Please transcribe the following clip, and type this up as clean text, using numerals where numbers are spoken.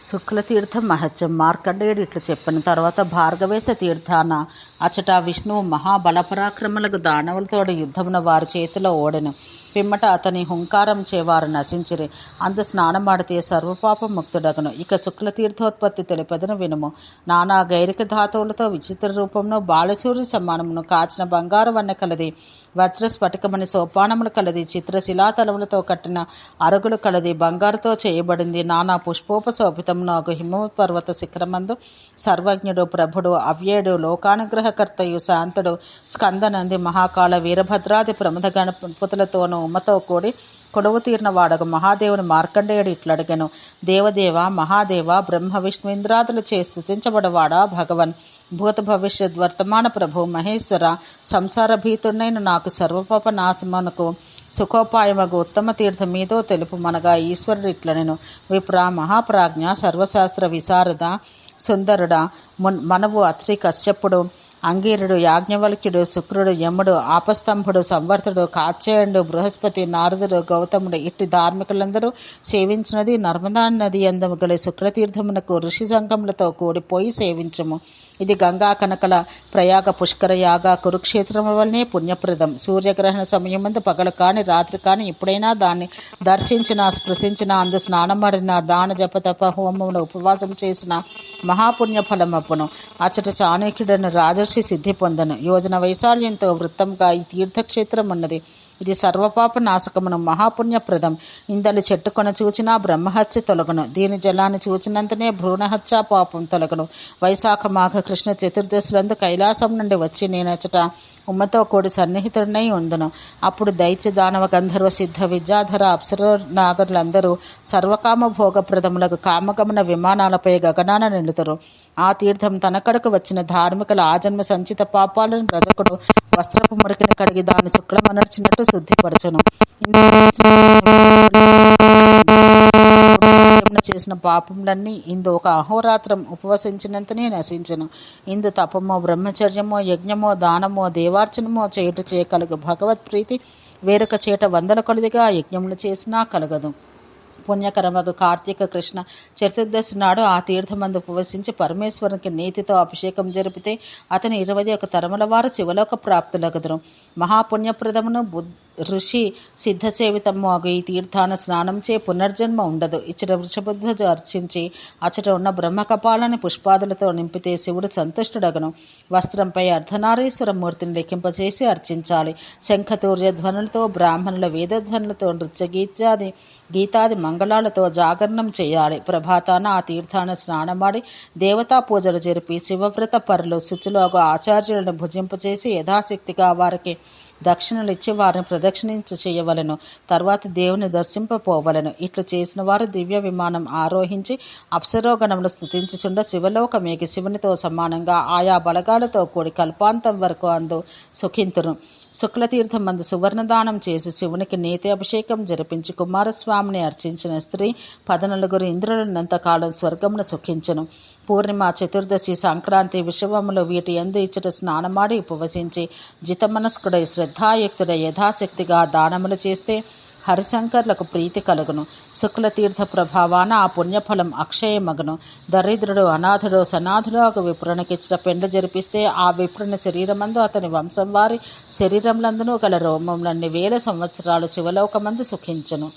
శుక్లతీర్థం మహత్యం. మార్కండేయుడు ఇట్లు చెప్పిన తర్వాత భార్గవేశ తీర్థాన అచట విష్ణువు మహాబలపరాక్రములకు దానవులతోడు యుద్ధమున వారి చేతిలో ఓడెను. పిమ్మట అతని హుంకారం చేవారు నశించిరి. అందు స్నానమాడితే సర్వపాప ముక్తుడగను. ఇక శుక్లతీర్థోత్పత్తి తెలిపెదను వినుము. నానా గైరిక ధాతువులతో విచిత్ర రూపమును బాలసూర్య సమానమును కాచిన బంగారు వన్నె కలది, వజ్ర స్ఫటికమని సోపానములు కలది, చిత్రశిలాతలములతో కట్టిన అరుగులు కలది, బంగారుతో చేయబడింది. నానా పుష్పోపశోభితమును అగు హిమవత్ పర్వత శిఖరమందు సర్వజ్ఞుడు, ప్రభుడు, అవ్యయుడు, లోకానుగ్రహకర్తయు, శాంతుడు, స్కందనంది, మహాకాళ, వీరభద్రాది ప్రమథ గణపతులతోనూ ఉమ్మతో కూడి కొడువు తీరిన వాడగు మహాదేవుని మార్కండేయుడు ఇట్లడిగెను. దేవదేవ, మహాదేవ, బ్రహ్మ విష్ణు ఇంద్రాదులు చే స్తుతించబడవాడా భగవన్, భూత భవిష్యత్ వర్తమాన ప్రభు మహేశ్వర, సంసార భీతుడైన నాకు సర్వపాప నాశమునకు సుఖోపాయమగు ఉత్తమ తీర్థం మీదో తెలుపుమనగా ఈశ్వరుడు ఇట్లనెను. విప్ర, మహాప్రాజ్ఞ, సర్వశాస్త్ర విశారద, సుందరుడ, మనవు, అత్రి, కశ్యపుడు, అంగీరుడు, యాజ్ఞవల్క్యుడు, శుక్రుడు, యముడు, ఆపస్తంభుడు, సంవర్తుడు, కాత్యాయనుడు, బృహస్పతి, నారదుడు, గౌతముడు ఇట్టి ధార్మికులందరూ సేవించినది నర్మదా నది యందు గల శుక్లతీర్థమునకు ఋషి సంఘములతో కూడిపోయి సేవించము. ఇది గంగా కనకల ప్రయాగ పుష్కర యాగ కురుక్షేత్రముల వల్లనే పుణ్యప్రదం. సూర్యగ్రహణ సమయమందు పగలు కాని రాత్రి కాని ఎప్పుడైనా దాన్ని దర్శించిన, స్పృశించిన, అందు స్నానమడిన, దాన జప తప హోమమును ఉపవాసం చేసిన మహాపుణ్య ఫలమప్పును. అచ్చట చాణక్యుడను రాజర్షి సిద్ధి పొందను. యోజన వైశాల్యంతో వృత్తంగా ఈ తీర్థక్షేత్రం ఉన్నది. ఇది సర్వపాప నాశకమును, మహాపుణ్యప్రదం. ఇందలి చెట్టు కొన చూచినా బ్రహ్మహత్య తొలగను. దీని జలాన్ని చూచినంతనే భ్రూణహత్య పాపం తొలగను. వైశాఖ మాఘ కృష్ణ చతుర్దశులందు కైలాసం నుండి వచ్చి నేనచట ఉమ్మతో కూడి సన్నిహితుడినై ఉందును. అప్పుడు దైత్య, దానవ, గంధర్వ, సిద్ధ, విద్యాధర, అప్సర నాగరులందరూ సర్వకామ భోగప్రదములకు కామగమన విమానాలపై గగనాన నిలుతురు. ఆ తీర్థం తనకడకు వచ్చిన ధార్మికుల ఆజన్మ సంచిత పాపాలను రజకుడు వస్త్రపు మురికిని కడిగి దాని శుక్లమనర్చినట్టు శుద్ధిపరచును. చేసిన పాపములన్నీ ఇందు ఒక అహోరాత్రం ఉపవసించినంతనే నశించును. ఇందు తపమో, బ్రహ్మచర్యమో, యజ్ఞమో, దానమో, దేవార్చనమో చేయుట చేయగలుగు భగవత్ ప్రీతి వేరొక చేట వందల కొలదిగా యజ్ఞములు చేసినా కలగదు. పుణ్యకరమగు కార్తీక కృష్ణ చతుర్దశి నాడు ఆ తీర్థమందు ఉపవసించి పరమేశ్వరునికి నీతితో అభిషేకం జరిపితే అతని 21 తరముల వారు శివలోక ప్రాప్తులగుదురు. మహాపుణ్యప్రదమును ఋషి సిద్ధసేవితము అగు ఈ తీర్థాన స్నానం చే పునర్జన్మ ఉండదు. ఇచ్చట వృషభధ్వజ అర్చించి అచ్చట ఉన్న బ్రహ్మకపాలని పుష్పాదులతో నింపితే శివుడు సంతుష్టుడగను. వస్త్రంపై అర్ధనారీశ్వర మూర్తిని లెక్కింపచేసి అర్చించాలి. శంఖతూర్య ధ్వనులతో, బ్రాహ్మణుల వేదధ్వనులతో, గీతాది మంగళాలతో జాగరణం చేయాలి. ప్రభాతాన ఆ తీర్థాన స్నానమాడి దేవతా పూజలు జరిపి శివవ్రత పరులు శుచులోగా ఆచార్యులను భుజింపచేసి యథాశక్తిగా వారికి దక్షిణలు ఇచ్చి వారిని ప్రదక్షిణించ చేయవలను. తర్వాత దేవుని దర్శింపపోవలను. ఇట్లు చేసిన వారు దివ్య విమానం ఆరోహించి అప్సరోగణములు స్తుతించుచుండ శివలోకమేగి శివునితో సమానంగా ఆయా బలగాలతో కూడి కల్పాంతం వరకు అందు సుఖింతురు. శుక్లతీర్థం మందు సువర్ణదానం చేసి శివునికి నేతి అభిషేకం జరిపించి కుమారస్వామిని అర్చించిన స్త్రీ 14 ఇంద్రులనంతకాలం స్వర్గమును సుఖించును. పూర్ణిమ, చతుర్దశి, సంక్రాంతి, విషవములు వీటి యందు ఇచ్చట స్నానమాడి ఉపవసించి జితమనస్కుడై శ్రద్ధాయుక్తుడై యథాశక్తిగా దానములు చేస్తే హరిశంకర్లకు ప్రీతి కలుగును. శుక్లతీర్థ ప్రభావాన ఆ పుణ్యఫలం అక్షయమగును. దరిద్రుడు, అనాథుడు, సనాథుడు ఒక విప్రునికిచ్చట పెండ్లు జరిపిస్తే ఆ విప్రుని శరీరమందు అతని వంశం వారి శరీరములందునూ గల రోమములన్నీ 1000 సంవత్సరాలు శివలోకమందు సుఖించును.